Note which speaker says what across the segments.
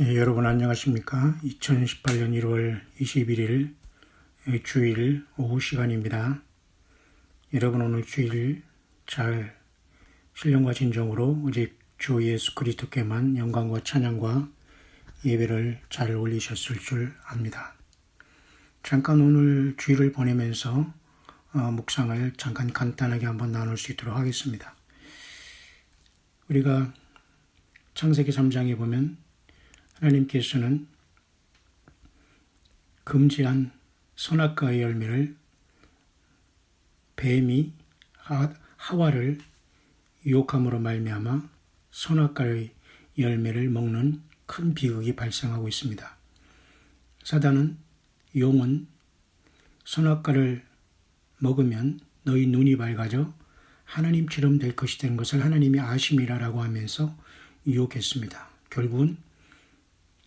Speaker 1: 여러분 안녕하십니까? 2018년 1월 21일 주일 오후 시간입니다. 여러분 오늘 주일 잘 신령과 진정으로 오직 주 예수 그리스도께만 영광과 찬양과 예배를 잘 올리셨을 줄 압니다. 잠깐 오늘 주일을 보내면서 묵상을 잠깐 간단하게 한번 나눌 수 있도록 하겠습니다. 우리가 창세기 3장에 보면 하나님께서는 금지한 선악과의 열매를 뱀이 하와를 유혹함으로 말미암아 선악과의 열매를 먹는 큰 비극이 발생하고 있습니다. 사단은 용은 선악과를 먹으면 너희 눈이 밝아져 하나님처럼 될 것이 된 것을 하나님이 아심이라라고 하면서 유혹했습니다. 결국은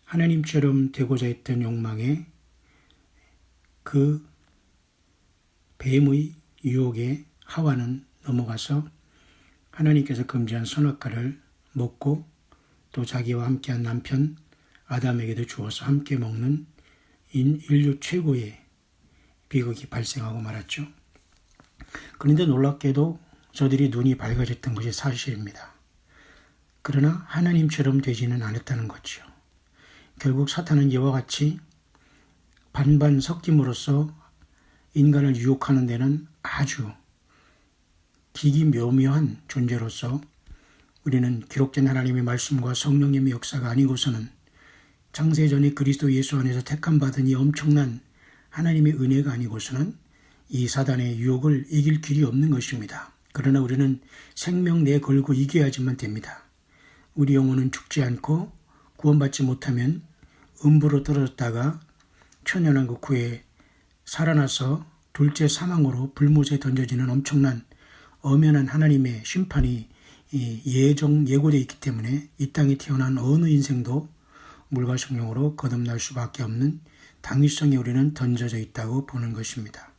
Speaker 1: 하나님처럼 되고자 했던 욕망에 그 뱀의 유혹에 하와는 넘어가서 하나님께서 금지한 선악과를 먹고 또 자기와 함께한 남편 아담에게도 주어서 함께 먹는 인류 최고의 비극이 발생하고 말았죠. 그런데 놀랍게도 저들이 눈이 밝아졌던 것이 사실입니다. 그러나 하나님처럼 되지는 않았다는 거죠. 결국 사탄은 이와 같이 반반 섞임으로써 인간을 유혹하는 데는 아주 기기묘묘한 존재로서 우리는 기록된 하나님의 말씀과 성령님의 역사가 아니고서는 창세전에 그리스도 예수 안에서 택함받은 이 엄청난 하나님의 은혜가 아니고서는 이 사단의 유혹을 이길 길이 없는 것입니다. 그러나 우리는 생명 내걸고 이겨야지만 됩니다. 우리 영혼은 죽지 않고 구원받지 못하면 음부로 떨어졌다가 천연왕국 후에 살아나서 둘째 사망으로 불못에 던져지는 엄청난 엄연한 하나님의 심판이 예고되어 있기 때문에 이 땅에 태어난 어느 인생도 물과 성령으로 거듭날 수밖에 없는 당위성에 우리는 던져져 있다고 보는 것입니다.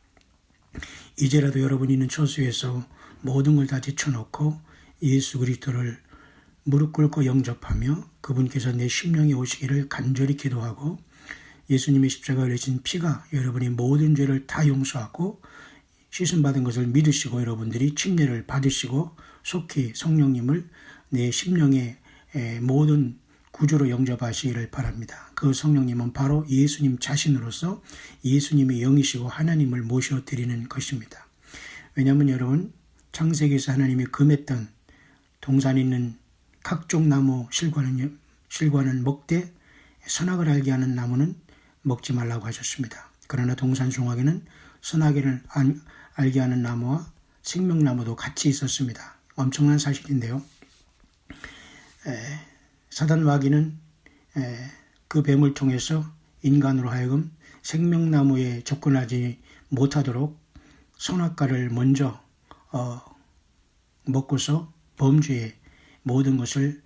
Speaker 1: 이제라도 여러분이 있는 처소에서 모든 걸 다 제쳐놓고 예수 그리스도를 무릎 꿇고 영접하며 그분께서 내 심령에 오시기를 간절히 기도하고 예수님의 십자가에 흘리신 피가 여러분의 모든 죄를 다 용서하고 씻음받은 것을 믿으시고 여러분들이 침례를 받으시고 속히 성령님을 내 심령의 모든 구주로 영접하시기를 바랍니다. 그 성령님은 바로 예수님 자신으로서 예수님의 영이시고 하나님을 모셔드리는 것입니다. 왜냐하면 여러분 창세기에서 하나님이 금했던 동산에 있는 각종 나무 실과는 먹되 선악을 알게 하는 나무는 먹지 말라고 하셨습니다. 그러나 동산송악에는 선악을 알게 하는 나무와 생명나무도 같이 있었습니다. 엄청난 사실인데요. 사단 마귀는 그 뱀을 통해서 인간으로 하여금 생명나무에 접근하지 못하도록 선악과를 먼저 먹고서 범죄에 모든 것을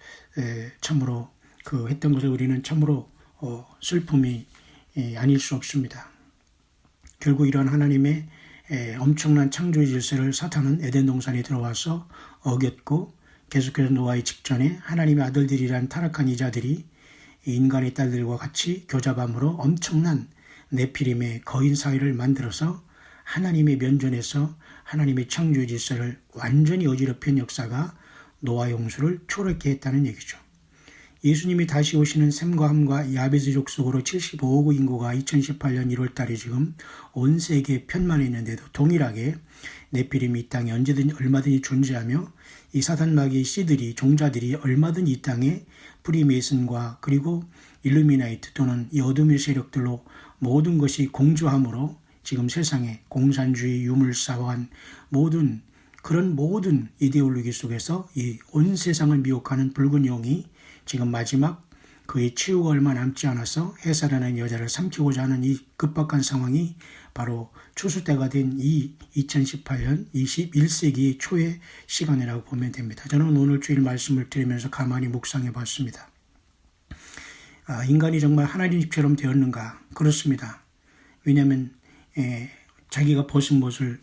Speaker 1: 참으로 했던 것을 우리는 참으로 슬픔이 아닐 수 없습니다. 결국 이러한 하나님의 엄청난 창조의 질서를 사탄은 에덴 동산에 들어와서 어겼고 계속해서 노아의 직전에 하나님의 아들들이란 타락한 이자들이 인간의 딸들과 같이 교잡함으로 엄청난 네피림의 거인 사회를 만들어서 하나님의 면전에서 하나님의 창조의 질서를 완전히 어지럽힌 역사가 노아 홍수를 초래케 했다는 얘기죠. 예수님이 다시 오시는 셈과 함과 야베스 족속으로 75억 인구가 2018년 1월 달에 지금 온 세계에 편만해 있는데도 동일하게 네피림이 이 땅에 언제든지 얼마든지 존재하며 이 사단 마귀의 씨들이 종자들이 얼마든지 이 땅에 프리메이슨과 그리고 일루미나이트 또는 이 어둠의 세력들로 모든 것이 공조함으로 지금 세상에 공산주의 유물사화한 그런 모든 이데올로기 속에서 이 온 세상을 미혹하는 붉은 용이 지금 마지막 그의 치유가 얼마 남지 않아서 해사라는 여자를 삼키고자 하는 이 급박한 상황이 바로 추수 때가 된 이 2018년 21세기 초의 시간이라고 보면 됩니다. 저는 오늘 주일 말씀을 들으면서 가만히 묵상해 봤습니다. 인간이 정말 하나님처럼 되었는가? 그렇습니다. 왜냐하면 자기가 벗은 것을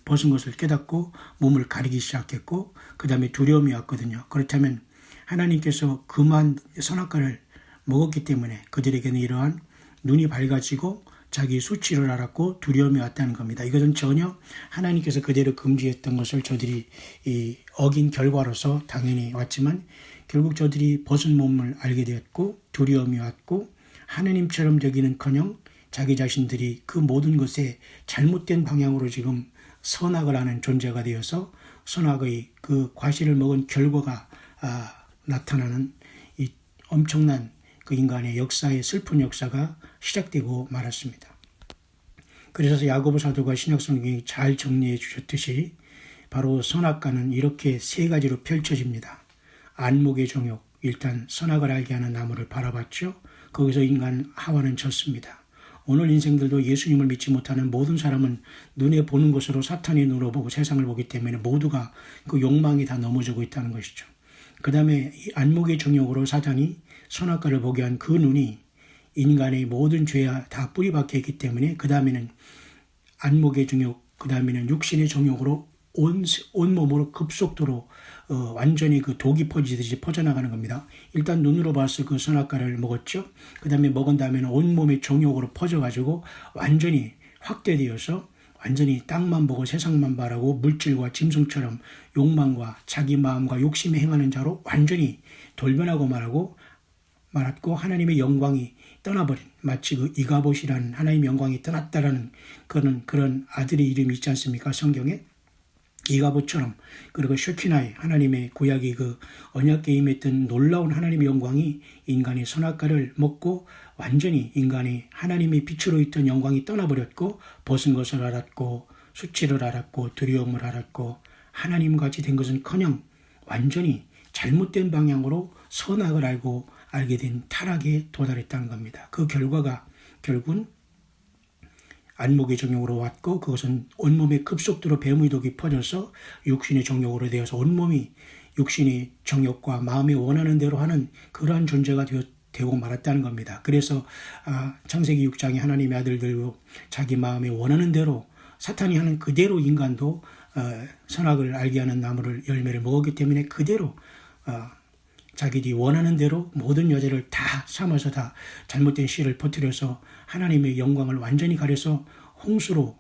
Speaker 1: 깨닫고 몸을 가리기 시작했고 그 다음에 두려움이 왔거든요. 그렇다면 하나님께서 그만 선악과를 먹었기 때문에 그들에게는 이러한 눈이 밝아지고 자기 수치를 알았고 두려움이 왔다는 겁니다. 이것은 전혀 하나님께서 그대로 금지했던 것을 저들이 어긴 결과로서 당연히 왔지만 결국 저들이 벗은 몸을 알게 되었고 두려움이 왔고 하나님처럼 되기는커녕 자기 자신들이 그 모든 것에 잘못된 방향으로 지금 선악을 하는 존재가 되어서 선악의 그 과실을 먹은 결과가 나타나는 이 엄청난 그 인간의 역사의 슬픈 역사가 시작되고 말았습니다. 그래서 야고보 사도가 신약성경이 잘 정리해 주셨듯이 바로 선악과는 이렇게 세 가지로 펼쳐집니다. 안목의 정욕, 일단 선악을 알게 하는 나무를 바라봤죠. 거기서 인간 하와는 졌습니다. 오늘 인생들도 예수님을 믿지 못하는 모든 사람은 눈에 보는 것으로 사탄의 눈으로 보고 세상을 보기 때문에 모두가 그 욕망이 다 넘어지고 있다는 것이죠. 그 다음에 이 안목의 정욕으로 사탄이 선악과를 보게 한 그 눈이 인간의 모든 죄와 다 뿌리박혀 있기 때문에 그 다음에는 안목의 정욕, 그 다음에는 육신의 정욕으로 온몸으로 급속도로 완전히 그 독이 퍼지듯이 퍼져나가는 겁니다. 일단 눈으로 봐서 그 선악과를 먹었죠. 그 다음에 먹은 다음에는 온몸의 정욕으로 퍼져가지고 완전히 확대되어서 완전히 땅만 보고 세상만 바라고 물질과 짐승처럼 욕망과 자기 마음과 욕심에 행하는 자로 완전히 돌변하고 말았고 하나님의 영광이 떠나버린 마치 그 이가봇이라는 하나님의 영광이 떠났다라는 그런 아들의 이름이 있지 않습니까? 성경에. 이가봇처럼 그리고 쉐키나이 하나님의 구약의 그 언약궤에 임했던 놀라운 하나님의 영광이 인간의 선악과를 먹고 완전히 인간이 하나님의 빛으로 있던 영광이 떠나버렸고 벗은 것을 알았고 수치를 알았고 두려움을 알았고 하나님같이 된 것은커녕 완전히 잘못된 방향으로 선악을 알게 된 타락에 도달했다는 겁니다. 그 결과가 결국은 안목의 정욕으로 왔고 그것은 온몸에 급속도로 뱀의 독이 퍼져서 육신의 정욕으로 되어서 온몸이 육신의 정욕과 마음이 원하는 대로 하는 그러한 존재가 되고 말았다는 겁니다. 그래서 창세기 6장에 하나님의 아들들로 자기 마음에 원하는 대로 사탄이 하는 그대로 인간도 선악을 알게 하는 나무를 열매를 먹었기 때문에 그대로 자기들이 원하는 대로 모든 여자를 다 삼아서 다 잘못된 씨를 퍼뜨려서 하나님의 영광을 완전히 가려서 홍수로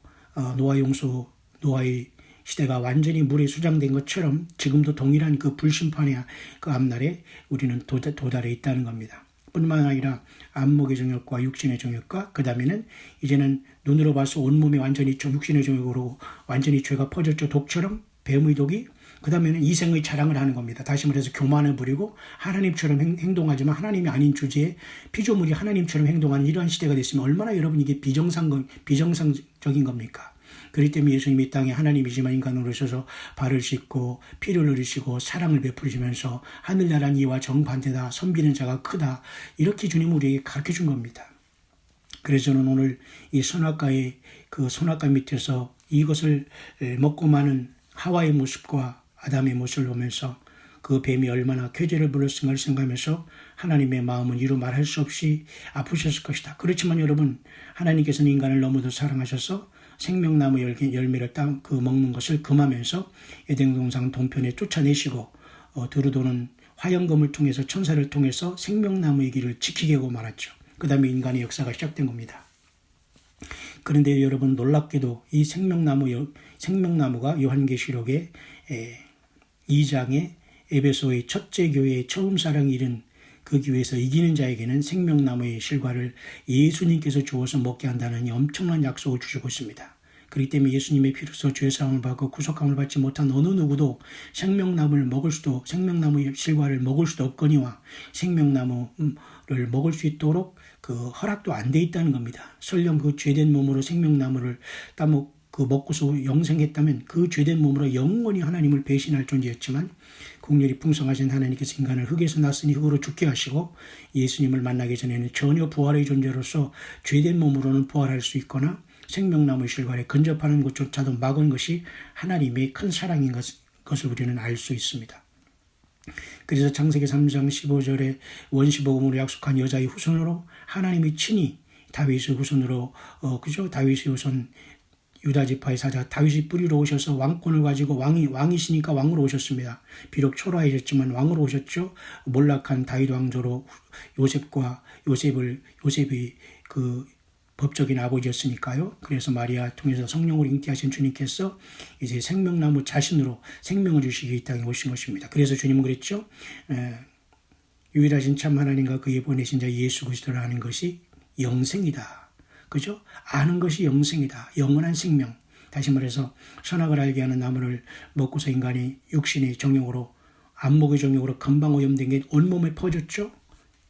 Speaker 1: 노아의 시대가 완전히 물에 수장된 것처럼 지금도 동일한 그 불심판의 그 앞날에 우리는 도달해 있다는 겁니다. 뿐만 아니라 안목의 정욕과 육신의 정욕과 그 다음에는 이제는 눈으로 봐서 온몸이 완전히 육신의 정욕으로 완전히 죄가 퍼졌죠. 독처럼 뱀의 독이 그 다음에는 이생의 자랑을 하는 겁니다. 다시 말해서 교만을 부리고 하나님처럼 행동하지만 하나님이 아닌 주제에 피조물이 하나님처럼 행동하는 이러한 시대가 됐으면 얼마나 여러분 이게 비정상적인 겁니까? 그렇기 때문에 예수님이 이 땅에 하나님이지만 인간으로 오셔서 발을 씻고 피를 흘리시고 사랑을 베푸시면서 하늘나라는 이와 정반대다. 선비는 자가 크다. 이렇게 주님 우리에게 가르쳐준 겁니다. 그래서 저는 오늘 이 선악과의 그 선악과 밑에서 이것을 먹고 마는 하와의 모습과 아담의 모습을 보면서 그 뱀이 얼마나 쾌재를 불렀는가를 생각하면서 하나님의 마음은 이루 말할 수 없이 아프셨을 것이다. 그렇지만 여러분 하나님께서는 인간을 너무도 사랑하셔서 생명나무 열매를 먹는 것을 금하면서 에덴 동산 동편에 쫓아내시고 두루도는 화영검을 통해서 천사를 통해서 생명나무의 길을 지키게 하고 말았죠. 그 다음에 인간의 역사가 시작된 겁니다. 그런데 여러분 놀랍게도 이 생명나무가 요한계시록의 2장에 에베소의 첫째 교회의 처음 사랑이 이른 그 교회에서 이기는 자에게는 생명나무의 실과를 예수님께서 주어서 먹게 한다는 엄청난 약속을 주시고 있습니다. 그렇기 때문에 예수님의 피로서 죄사함을 받고 구속함을 받지 못한 어느 누구도 생명나무의 실과를 먹을 수도 없거니와 생명나무를 먹을 수 있도록 그 허락도 안 돼 있다는 겁니다. 설령 그 죄된 몸으로 생명나무를 먹고서 영생했다면 그 죄된 몸으로 영원히 하나님을 배신할 존재였지만 국률이 풍성하신 하나님께서 인간을 흙에서 났으니 흙으로 죽게 하시고 예수님을 만나기 전에는 전혀 부활의 존재로서 죄된 몸으로는 부활할 수 있거나 생명나무의 실과에 근접하는 것조차도 막은 것이 하나님의 큰 사랑인 것을 우리는 알 수 있습니다. 그래서 창세기 3장 15절에 원시복음으로 약속한 여자의 후손으로 하나님이 친히 다윗의 후손으로 다윗의 후손 유다 지파의 사자 다윗이 뿌리로 오셔서 왕권을 가지고 왕이시니까 왕으로 오셨습니다. 비록 초라해졌지만 왕으로 오셨죠. 몰락한 다윗 왕조로 요셉이 그 법적인 아버지였으니까요. 그래서 마리아 통해서 성령을 잉태하신 주님께서 이제 생명나무 자신으로 생명을 주시기 이 땅에 오신 것입니다. 그래서 주님은 그랬죠. 유일하신 참 하나님과 그의 보내신 자 예수 그리스도를 아는 것이 영생이다. 그죠? 아는 것이 영생이다. 영원한 생명. 다시 말해서 선악을 알게 하는 나무를 먹고서 인간이 육신의 정욕으로 안목의 정욕으로 금방 오염된 게 온몸에 퍼졌죠.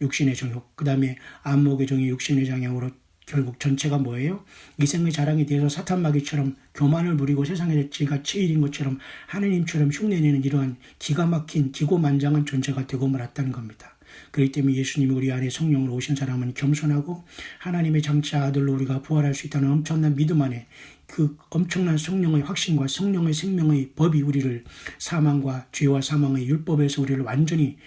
Speaker 1: 육신의 정욕. 그 다음에 안목의 정욕, 육신의 정욕으로 결국 전체가 뭐예요? 이생의 자랑에 대해서 사탄마귀처럼 교만을 부리고 세상의 지가 체일인 것처럼 하느님처럼 흉내내는 이러한 기가 막힌 기고만장한 존재가 되고 말았다는 겁니다. 그렇기 때문에 예수님이 우리 안에 성령으로 오신 사람은 겸손하고 하나님의 장차 아들로 우리가 부활할 수 있다는 엄청난 믿음 안에 그 엄청난 성령의 확신과 성령의 생명의 법이 우리를 사망과 죄와 사망의 율법에서 우리를 완전히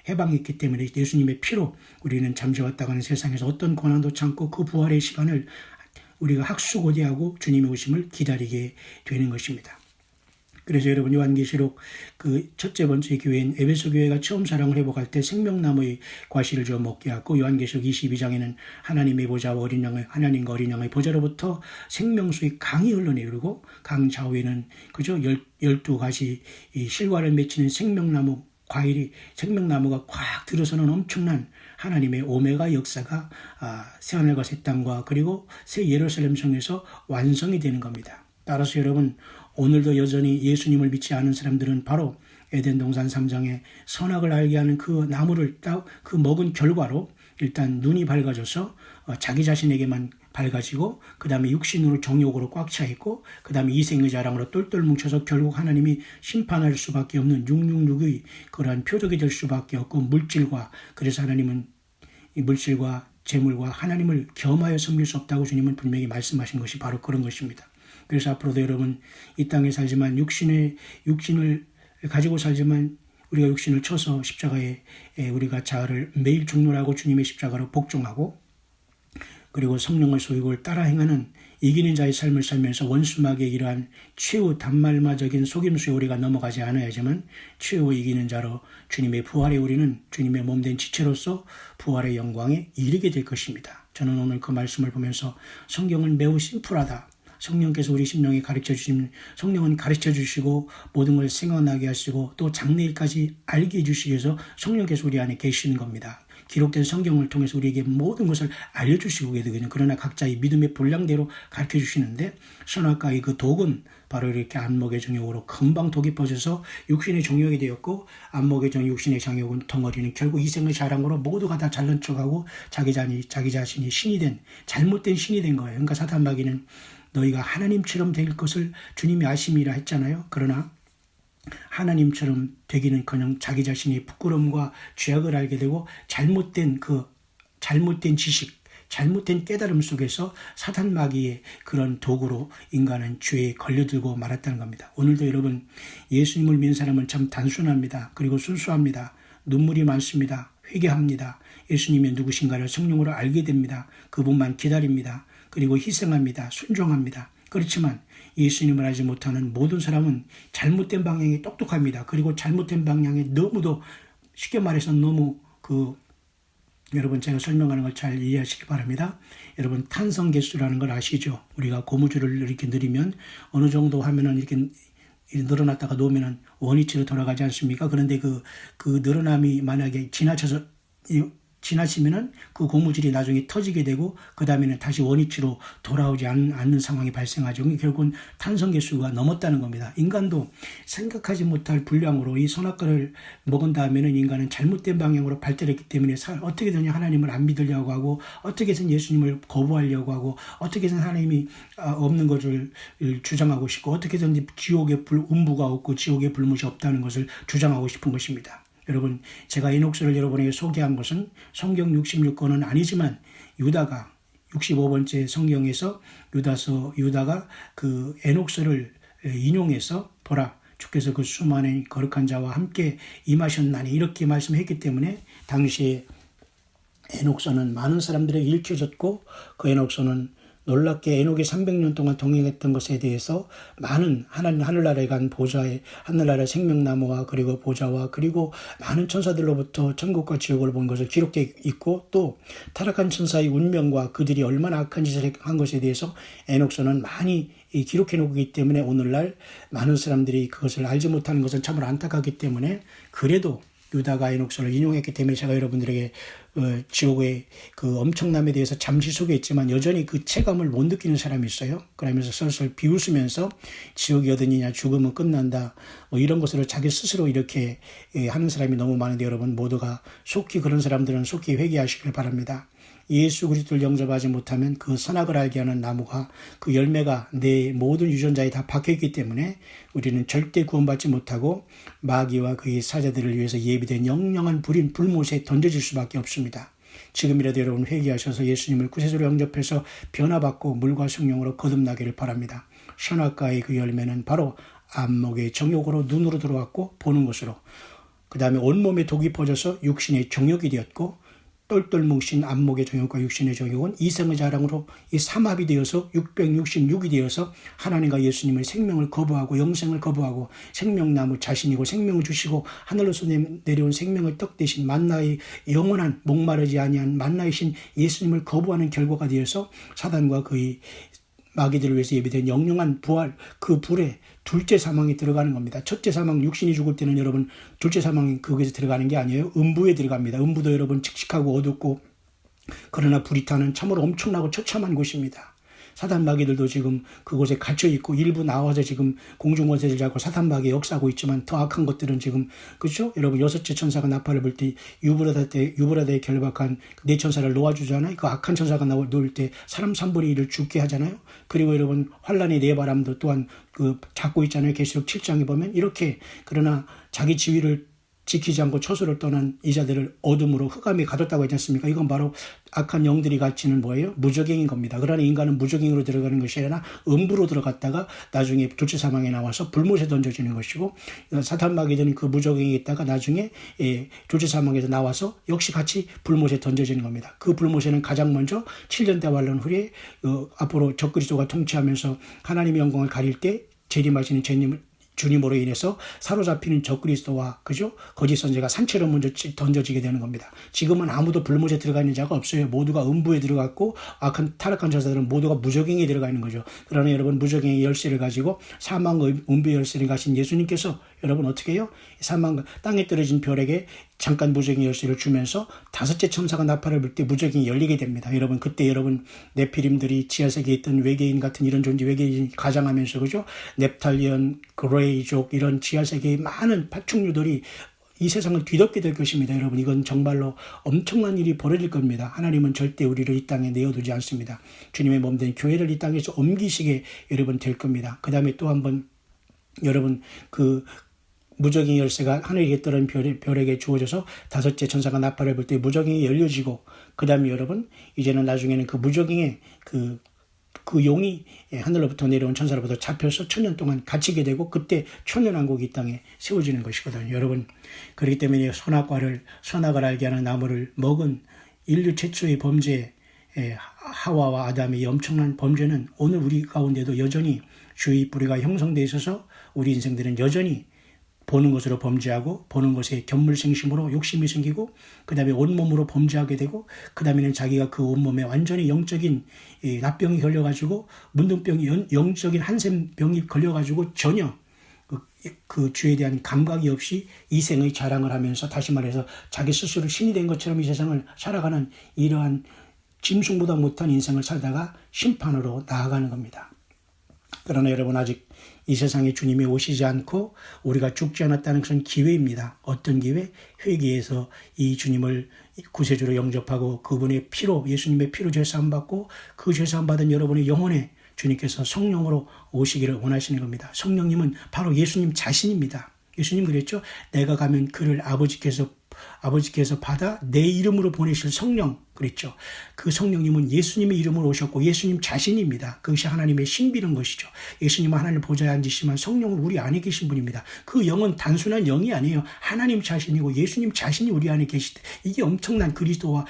Speaker 1: 해방했기 때문에 예수님의 피로 우리는 잠재웠다가 하는 세상에서 어떤 고난도 참고 그 부활의 시간을 우리가 학수고대하고 주님의 오심을 기다리게 되는 것입니다. 그래서 여러분 요한계시록 그 첫째 번째 교회인 에베소 교회가 처음 사랑을 회복할 때 생명나무의 과실을 좀 먹게 하고 요한계시록 22장에는 하나님의 보좌와 어린 양의 하나님과 어린 양의 보좌로부터 생명수의 강이 흘러내리고 강 좌우에는 그저 12가지 이 실과를 맺히는 생명나무 과일이 생명나무가 꽉 들어서는 엄청난 하나님의 오메가 역사가 새하늘과 새 땅과 그리고 새 예루살렘 성에서 완성이 되는 겁니다. 따라서 여러분 오늘도 여전히 예수님을 믿지 않은 사람들은 바로 에덴 동산 3장에 선악을 알게 하는 그 나무를 그 먹은 결과로 일단 눈이 밝아져서 자기 자신에게만 밝아지고 그 다음에 육신으로 정욕으로 꽉 차 있고 그 다음에 이생의 자랑으로 똘똘 뭉쳐서 결국 하나님이 심판할 수밖에 없는 666의 그러한 표적이 될 수밖에 없고 물질과 그래서 하나님은 이 물질과 재물과 하나님을 겸하여 섬길 수 없다고 주님은 분명히 말씀하신 것이 바로 그런 것입니다. 그래서 앞으로도 여러분 이 땅에 살지만 육신을 가지고 살지만 우리가 육신을 쳐서 십자가에 우리가 자아를 매일 중노하고 주님의 십자가로 복종하고 그리고 성령의 소유를 따라 행하는 이기는 자의 삶을 살면서 원수마귀의 이러한 최후 단말마적인 속임수에 우리가 넘어가지 않아야지만 최후 이기는 자로 주님의 부활에 우리는 주님의 몸된 지체로서 부활의 영광에 이르게 될 것입니다. 저는 오늘 그 말씀을 보면서 성경은 매우 심플하다. 성령께서 우리 심령에 가르쳐주신 성령은 가르쳐주시고 모든 걸 생각나게 하시고 또 장래일까지 알게 해주시기 위해서 성령께서 우리 안에 계시는 겁니다. 기록된 성경을 통해서 우리에게 모든 것을 알려주시고 계시거든요. 그러나 각자의 믿음의 분량대로 가르쳐주시는데 선악과의 그 독은 바로 이렇게 안목의 정욕으로 금방 독이 퍼져서 육신의 정욕이 되었고 안목의 정욕, 육신의 정욕은 덩어리는 결국 이생의 자랑으로 모두가 다 잘난 척하고 자기 자신이 신이 된 잘못된 신이 된 거예요. 그러니까 사탄마귀는 너희가 하나님처럼 될 것을 주님이 아심이라 했잖아요. 그러나 하나님처럼 되기는커녕 자기 자신이 부끄러움과 죄악을 알게 되고 잘못된 지식, 잘못된 깨달음 속에서 사탄 마귀의 그런 도구로 인간은 죄에 걸려들고 말았다는 겁니다. 오늘도 여러분 예수님을 믿는 사람은 참 단순합니다. 그리고 순수합니다. 눈물이 많습니다. 회개합니다. 예수님이 누구신가를 성령으로 알게 됩니다. 그분만 기다립니다. 그리고 희생합니다. 순종합니다. 그렇지만 예수님을 알지 못하는 모든 사람은 잘못된 방향에 똑똑합니다. 그리고 잘못된 방향에 너무도 쉽게 말해서 너무 여러분 제가 설명하는 걸 잘 이해하시기 바랍니다. 여러분 탄성 개수라는 걸 아시죠? 우리가 고무줄을 이렇게 늘리면 어느 정도 하면은 이렇게 늘어났다가 놓으면은 원위치로 돌아가지 않습니까? 그런데 그 늘어남이 만약에 지나치면은 그 고무줄이 나중에 터지게 되고 그 다음에는 다시 원위치로 돌아오지 않는 상황이 발생하죠. 결국은 탄성계수가 넘었다는 겁니다. 인간도 생각하지 못할 분량으로 이 선악과를 먹은 다음에는 인간은 잘못된 방향으로 발달했기 때문에 어떻게든 하나님을 안 믿으려고 하고 어떻게든 예수님을 거부하려고 하고 어떻게든 하나님이 없는 것을 주장하고 싶고 어떻게든 지옥의 음부가 없고 지옥의 불못이 없다는 것을 주장하고 싶은 것입니다. 여러분 제가 에녹스를 여러분에게 소개한 것은 성경 66권은 아니지만 유다가 65번째 성경에서 유다가 그 에녹스를 인용해서 보라 주께서 그 수많은 거룩한 자와 함께 임하셨나니 이렇게 말씀했기 때문에 당시에 에녹서는 많은 사람들에게 읽혀졌고 그 에녹서는 놀랍게 에녹이 300년 동안 동행했던 것에 대해서 많은 하늘나라에 간 보좌의 하늘나라 생명나무와 그리고 보좌와 그리고 많은 천사들로부터 천국과 지옥을 본 것을 기록되어 있고, 또 타락한 천사의 운명과 그들이 얼마나 악한 짓을 한 것에 대해서 에녹서는 많이 기록해 놓기 때문에 오늘날 많은 사람들이 그것을 알지 못하는 것은 참으로 안타깝기 때문에, 그래도 유다가 에녹서를 인용했기 때문에 제가 여러분들에게 지옥의 그 엄청남에 대해서 잠시 소개했지만 여전히 그 체감을 못 느끼는 사람이 있어요. 그러면서 슬슬 비웃으면서 지옥이 어디냐, 죽으면 끝난다, 이런 것으로 자기 스스로 이렇게 하는 사람이 너무 많은데, 여러분 모두가 속히, 그런 사람들은 속히 회개하시길 바랍니다. 예수 그리스도를 영접하지 못하면 그 선악을 알게 하는 나무가, 그 열매가 내 모든 유전자에 다 박혀있기 때문에 우리는 절대 구원받지 못하고 마귀와 그의 사자들을 위해서 예비된 영영한 불못에 던져질 수밖에 없습니다. 지금이라도 여러분 회개하셔서 예수님을 구세주로 영접해서 변화받고 물과 성령으로 거듭나기를 바랍니다. 선악과의 그 열매는 바로 안목의 정욕으로 눈으로 들어왔고 보는 것으로, 그 다음에 온몸에 독이 퍼져서 육신의 정욕이 되었고, 똘똘 뭉친 안목의 정욕과 육신의 정욕은 이생의 자랑으로 이 삼합이 되어서 666이 되어서 하나님과 예수님의 생명을 거부하고 영생을 거부하고 생명나무 자신이고 생명을 주시고 하늘로서 내려온 생명의 떡 대신 만나의 영원한 목마르지 아니한 만나이신 예수님을 거부하는 결과가 되어서 사단과 그의 마귀들을 위해서 예비된 영영한 부활, 그 불에 둘째 사망에 들어가는 겁니다. 첫째 사망, 육신이 죽을 때는 여러분 둘째 사망이 거기서 들어가는 게 아니에요. 음부에 들어갑니다. 음부도 여러분 칙칙하고 어둡고 그러나 불이 타는 참으로 엄청나고 처참한 곳입니다. 사단 마귀들도 지금 그곳에 갇혀 있고 일부 나와서 지금 공중원세를 잡고 사단 마귀 역사하고 있지만 더 악한 것들은 지금, 그렇죠? 여러분 여섯째 천사가 나팔을 불 때 유브라데에 결박한 네 천사를 놓아주잖아요. 그 악한 천사가 놓을 때 사람 3분의 1을 죽게 하잖아요. 그리고 여러분 환란의 네 바람도 또한 그 잡고 있잖아요. 계시록 7장에 보면 이렇게, 그러나 자기 지위를 지키지 않고 처소를 떠난 이자들을 어둠으로 흑암에 가뒀다고 했지 않습니까? 이건 바로 악한 영들이 갇히는 뭐예요? 무적행인 겁니다. 그러나 인간은 무적행으로 들어가는 것이 아니라 음부로 들어갔다가 나중에 둘째 사망에 나와서 불못에 던져지는 것이고, 사탄 마귀들은 그 무적행에 있다가 나중에 둘째 사망에서 나와서 역시 같이 불못에 던져지는 겁니다. 그 불못에는 가장 먼저 7년대 환란 후에 앞으로 적그리스도가 통치하면서 하나님의 영광을 가릴 때 재림하시는 주님으로 인해서 사로잡히는 적그리스도와, 그죠? 거짓 선지자가 산채로 먼저 던져지게 되는 겁니다. 지금은 아무도 불못에 들어가 있는 자가 없어요. 모두가 음부에 들어갔고 타락한 자들은 모두가 무적행에 들어가 있는 거죠. 그러나 여러분 무적행의 열쇠를 가지고 사망과 음부의 열쇠를 가신 예수님께서 여러분 어떻게 해요? 사망과 땅에 떨어진 별에게 잠깐 무적행의 열쇠를 주면서 다섯째 천사가 나팔을 불 때 무적행이 열리게 됩니다. 여러분 그때 여러분 네피림들이 지하세계에 있던 외계인 같은 이런 존재, 외계인이 가장하면서, 그죠? 넵탈리언, 그레이족, 이런 지하세계의 많은 파충류들이 이 세상을 뒤덮게 될 것입니다. 여러분 이건 정말로 엄청난 일이 벌어질 겁니다. 하나님은 절대 우리를 이 땅에 내어두지 않습니다. 주님의 몸된 교회를 이 땅에서 옮기시게 여러분 될 겁니다. 그 다음에 또 한번 여러분 그 무적행의 열쇠가 하늘에 떠는 별에게 주어져서 다섯째 천사가 나팔을 불 때 무적행이 열려지고, 그 다음에 여러분 이제는 나중에는 그 무적행의 그 용이 하늘로부터 내려온 천사로부터 잡혀서 천년 동안 갇히게 되고, 그때 천년왕국이 이 땅에 세워지는 것이거든요. 여러분 그렇기 때문에 선악을 알게 하는 나무를 먹은 인류 최초의 범죄, 하와와 아담의 엄청난 범죄는 오늘 우리 가운데도 여전히 주의 뿌리가 형성되어 있어서 우리 인생들은 여전히 보는 것으로 범죄하고 보는 것에 견물생심으로 욕심이 생기고, 그 다음에 온몸으로 범죄하게 되고, 그 다음에는 자기가 그 온몸에 완전히 영적인 납병이 걸려가지고 문둥병이 영적인 한센병이 걸려가지고 전혀 그 주에 대한 감각이 없이 이생의 자랑을 하면서, 다시 말해서 자기 스스로 신이 된 것처럼 이 세상을 살아가는 이러한 짐승보다 못한 인생을 살다가 심판으로 나아가는 겁니다. 그러나 여러분 아직 이 세상에 주님이 오시지 않고 우리가 죽지 않았다는 것은 기회입니다. 어떤 기회? 회개해서 이 주님을 구세주로 영접하고 그분의 피로, 예수님의 피로 죄사함 받고 그 죄사함 받은 여러분의 영혼에 주님께서 성령으로 오시기를 원하시는 겁니다. 성령님은 바로 예수님 자신입니다. 예수님 그랬죠? 내가 가면 그를 아버지께서 아버지께서 받아 내 이름으로 보내실 성령 그랬죠. 그 성령님은 예수님의 이름으로 오셨고 예수님 자신입니다. 그것이 하나님의 신비는 것이죠. 예수님은 하나님 보좌에 앉으시지만 성령은 우리 안에 계신 분입니다. 그 영은 단순한 영이 아니에요. 하나님 자신이고 예수님 자신이 우리 안에 계시다. 이게 엄청난 그리스도와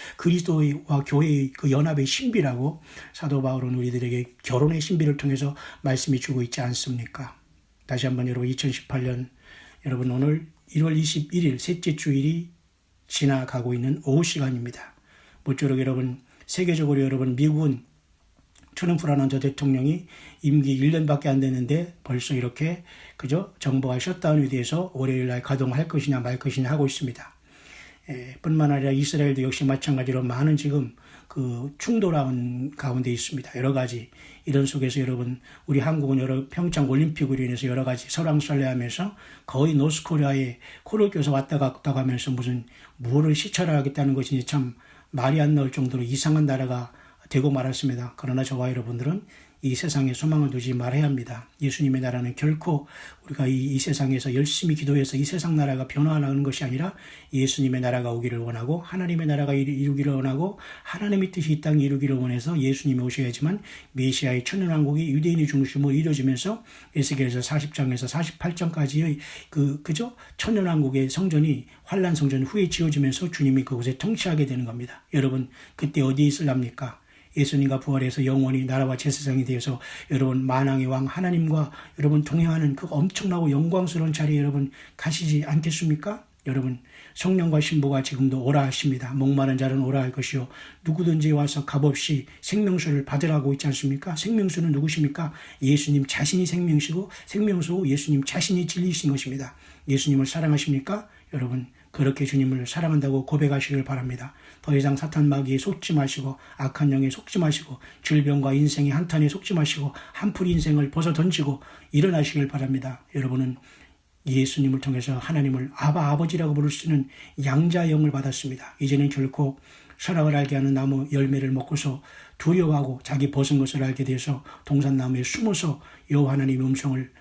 Speaker 1: 교회의 그 연합의 신비라고 사도 바울은 우리들에게 결혼의 신비를 통해서 말씀해 주고 있지 않습니까? 다시 한번 여러분 2018년 여러분 오늘 1월 21일 셋째 주일이 지나가고 있는 오후 시간입니다. 모쪼록 여러분 세계적으로 여러분 미국은 트럼프라는 저 대통령이 임기 1년밖에 안 됐는데 벌써 이렇게 그죠? 정부가 셧다운에 대해서 월요일 날 가동할 것이냐 말 것이냐 하고 있습니다. 뿐만 아니라 이스라엘도 역시 마찬가지로 많은 지금 그 충돌한 가운데 있습니다. 여러 가지 이런 속에서 여러분 우리 한국은 여러 평창 올림픽으로 인해서 여러 가지 설왕설래하면서 거의 노스코리아에 코를 껴서 왔다 갔다 가면서 무슨 뭐를 시찰하겠다는 것인지 참 말이 안 나올 정도로 이상한 나라가 되고 말았습니다. 그러나 저와 여러분들은 이 세상에 소망을 두지 말아야 합니다. 예수님의 나라는 결코 우리가 이 세상에서 열심히 기도해서 이 세상 나라가 변화하는 것이 아니라 예수님의 나라가 오기를 원하고 하나님의 나라가 이루기를 원하고 하나님의 뜻이 이 땅에 이루기를 원해서 예수님이 오셔야지만 메시아의 천년왕국이 유대인의 중심으로 이루어지면서 에스겔서 40장에서 48장까지의 그죠? 천년왕국의 성전이 환란 성전 후에 지어지면서 주님이 그곳에 통치하게 되는 겁니다. 여러분 그때 어디에 있을랍니까? 예수님과 부활해서 영원히 나라와 제사장이 되어서 여러분 만왕의 왕 하나님과 여러분 동행하는 그 엄청나고 영광스러운 자리에 여러분 가시지 않겠습니까? 여러분 성령과 신부가 지금도 오라 하십니다. 목마른 자는 오라 할 것이요 누구든지 와서 값없이 생명수를 받으라고 있지 않습니까? 생명수는 누구십니까? 예수님 자신이 생명이시고 생명수고 예수님 자신이 진리이신 것입니다. 예수님을 사랑하십니까? 여러분 그렇게 주님을 사랑한다고 고백하시길 바랍니다. 더 이상 사탄 마귀에 속지 마시고 악한 영에 속지 마시고 질병과 인생의 한탄에 속지 마시고 한풀 인생을 벗어 던지고 일어나시길 바랍니다. 여러분은 예수님을 통해서 하나님을 아버지라고 부를 수 있는 양자의 영을 받았습니다. 이제는 결코 선악을 알게 하는 나무 열매를 먹고서 두려워하고 자기 벗은 것을 알게 돼서 동산나무에 숨어서 여호와 하나님의 음성을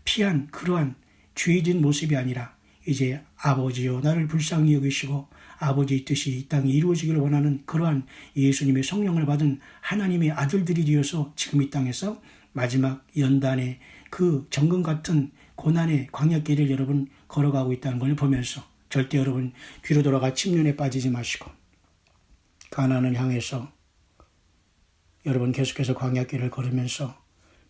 Speaker 1: 피한 그러한 죄진 모습이 아니라 이제 아버지여 나를 불쌍히 여기시고 아버지의 뜻이 이 땅에 이루어지기를 원하는 그러한 예수님의 성령을 받은 하나님의 아들들이 되어서 지금 이 땅에서 마지막 연단의 그 정금 같은 고난의 광야길을 여러분 걸어가고 있다는 걸 보면서 절대 여러분 뒤로 돌아가 침륜에 빠지지 마시고 가나안을 향해서 여러분 계속해서 광야길을 걸으면서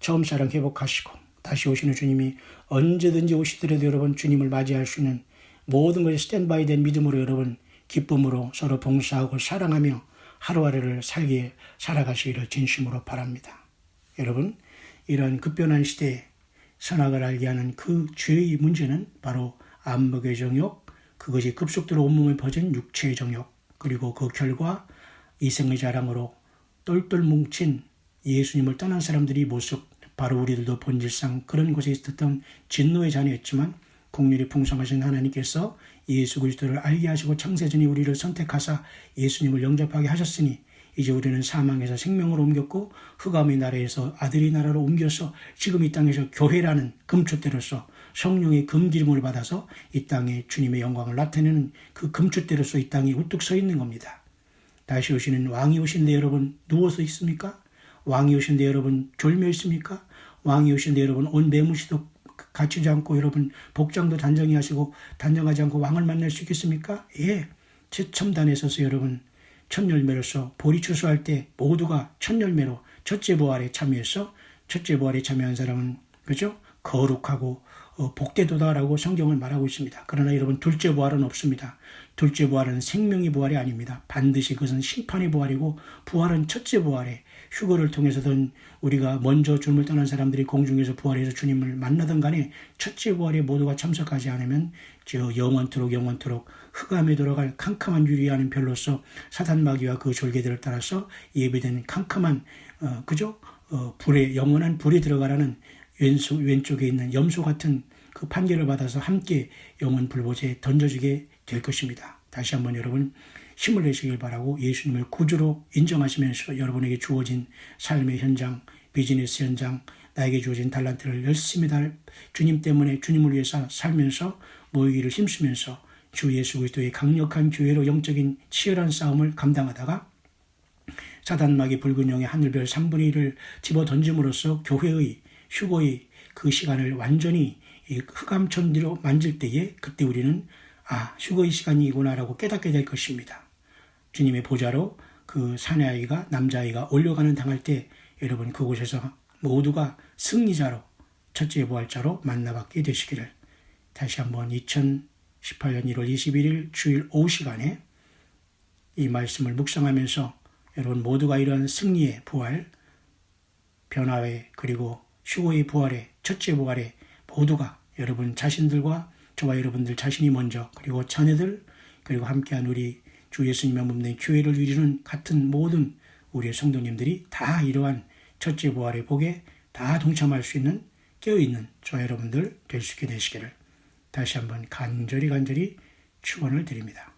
Speaker 1: 처음 사랑 회복하시고 다시 오시는 주님이 언제든지 오시더라도 여러분 주님을 맞이할 수 있는 모든 것이 스탠바이 된 믿음으로 여러분 기쁨으로 서로 봉사하고 사랑하며 하루하루를 살아가시기를 진심으로 바랍니다. 여러분 이런 급변한 시대에 선악을 알게 하는 그 죄의 문제는 바로 안목의 정욕, 그것이 급속도로 온몸에 퍼진 육체의 정욕, 그리고 그 결과 이생의 자랑으로 똘똘 뭉친 예수님을 떠난 사람들의 모습, 바로 우리들도 본질상 그런 곳에 있었던 진노의 자녀였지만 긍휼이 풍성하신 하나님께서 예수 그리스도를 알게 하시고 창세전에 우리를 선택하사 예수님을 영접하게 하셨으니 이제 우리는 사망에서 생명으로 옮겼고 흑암의 나라에서 아들의 나라로 옮겨서 지금 이 땅에서 교회라는 금촛대로서 성령의 금기름을 받아서 이 땅에 주님의 영광을 나타내는 그 금촛대로서 이 땅에 우뚝 서 있는 겁니다. 다시 오시는 왕이 오신데 여러분 누워서 있습니까? 왕이 오신데 여러분 졸며 있습니까? 왕이 오신데 여러분 온 매무시도 갖추지 않고 여러분 복장도 단정하지 않고 왕을 만날 수 있겠습니까? 예, 최첨단에 서서 여러분 첫 열매로서 보리 추수할 때 모두가 첫 열매로 첫째 부활에 참여해서 첫째 부활에 참여한 사람은 그죠? 거룩하고 복되도다라고 성경을 말하고 있습니다. 그러나 여러분 둘째 부활은 없습니다. 둘째 부활은 생명의 부활이 아닙니다. 반드시 그것은 심판의 부활이고 부활은 첫째 부활에 휴거를 통해서든 우리가 먼저 주님을 떠난 사람들이 공중에서 부활해서 주님을 만나던 간에 첫째 부활에 모두가 참석하지 않으면 영원토록 흑암에 돌아갈 캄캄한 유리하는 별로서 사단 마귀와 그 졸개들을 따라서 예배되는 캄캄한 불에 영원한 불에 들어가라는 왼쪽에 있는 염소 같은 그 판결을 받아서 함께 영원 불보지에 던져지게 될 것입니다. 다시 한번 여러분 힘을 내시길 바라고 예수님을 구주로 인정하시면서 여러분에게 주어진 삶의 현장, 비즈니스 현장, 나에게 주어진 달란트를 열심히 주님 때문에 주님을 위해서 살면서 모이기를 힘쓰면서 주 예수 그리스도의 강력한 교회로 영적인 치열한 싸움을 감당하다가 사단마귀 붉은 영의 하늘별 3분의 1을 집어 던짐으로써 교회의 휴거의 그 시간을 완전히 흑암천지로 만질 때에 그때 우리는 휴거의 시간이구나라고 깨닫게 될 것입니다. 주님의 보좌로 그 사내아이가 남자아이가 올려가는 당할 때 여러분 그곳에서 모두가 승리자로 첫째 부활자로 만나받게 되시기를 다시 한번 2018년 1월 21일 주일 오후 시간에 이 말씀을 묵상하면서 여러분 모두가 이런 승리의 부활, 변화의 그리고 휴거의 부활의 첫째 부활의 모두가 여러분 자신들과 저와 여러분들 자신이 먼저 그리고 자녀들 그리고 함께한 우리 주 예수님의 몸된 교회를 이루는 같은 모든 우리의 성도님들이 다 이러한 첫째 부활의 복에 다 동참할 수 있는 깨어있는 저와 여러분들 될 수 있게 되시기를 다시 한번 간절히 축원을 드립니다.